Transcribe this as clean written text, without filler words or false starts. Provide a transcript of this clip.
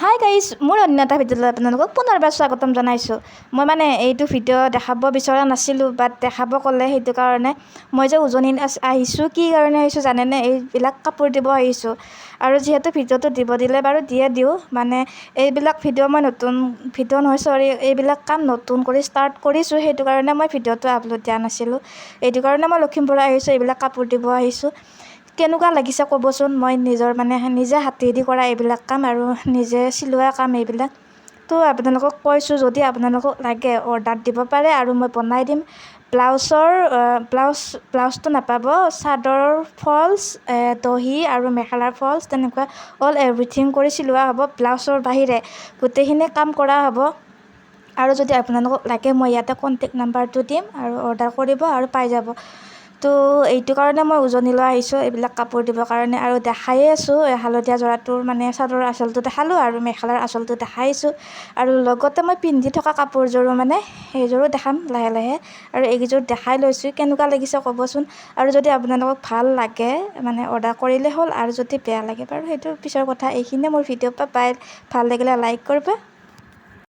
Hi guys, মোৰ অন্য এটা ভিডিঅ'লৈ আপোনালোকক পুনৰবাৰ স্বাগতম জনাইছোঁ। মই মানে এইটো ভিডিঅ' দেখাব বিচৰা নাছিলোঁ, বাট দেখাব ক'লে সেইটো কাৰণে মই যে উজনিত আহিছোঁ। কি কাৰণে আহিছোঁ জানেনে? এইবিলাক কাপোৰ দিব আহিছোঁ। আৰু যিহেতু ভিডিঅ'টো দিব দিলে বাৰু দিওঁ। মানে এইবিলাক ভিডিঅ' মই নতুন ভিডিঅ' নহয়, চৰি, এইবিলাক কাম নতুন কৰি ষ্টাৰ্ট কৰিছোঁ। সেইটো কাৰণে মই ভিডিঅ'টো আপলোড দিয়া নাছিলোঁ। এইটো কাৰণে মই লখিমপুৰ আহিছোঁ, এইবিলাক কাপোৰ দিব আহিছোঁ। কেনেকুৱা লাগিছে ক'বচোন। মই নিজে হাতেদি কৰা এইবিলাক কাম আৰু নিজে চিলোৱা কাম এইবিলাক। তো আপোনালোকক কৈছোঁ, যদি আপোনালোকক লাগে অৰ্ডাৰ দিব পাৰে আৰু মই বনাই দিম। ব্লাউজটো নাপাব, চাদৰৰ ফলছ, দহি আৰু মেখেলাৰ ফলছ, তেনেকুৱা অল এভৰিথিং কৰি চিলোৱা হ'ব। ব্লাউজৰ বাহিৰে গোটেইখিনি কাম কৰা হ'ব। আৰু যদি আপোনালোকক লাগে মই ইয়াতে কণ্টেক্ট নাম্বাৰটো দিম আৰু অৰ্ডাৰ কৰিব আৰু পাই যাব। তো এইটো কাৰণে মই উজনিলৈ আহিছোঁ, এইবিলাক কাপোৰ দিবৰ কাৰণে। আৰু দেখায়ে আছোঁ, হালধীয়া যোৰাটোৰ মানে চাদৰৰ আঁচলটো দেখালোঁ আৰু মেখেলাৰ আঁচলটো দেখাইছোঁ। আৰু লগতে মই পিন্ধি থকা কাপোৰযোৰো মানে সেইযোৰো দেখাম লাহে লাহে। আৰু এইকেইযোৰ দেখাই লৈছোঁ, কেনেকুৱা লাগিছে ক'বচোন। আৰু যদি আপোনালোকক ভাল লাগে মানে অৰ্ডাৰ কৰিলে হ'ল, আৰু যদি বেয়া লাগে বাৰু সেইটো পিছৰ কথা। এইখিনিয়ে মোৰ ভিডিঅ' পাই ভাল লাগিলে লাইক কৰিব।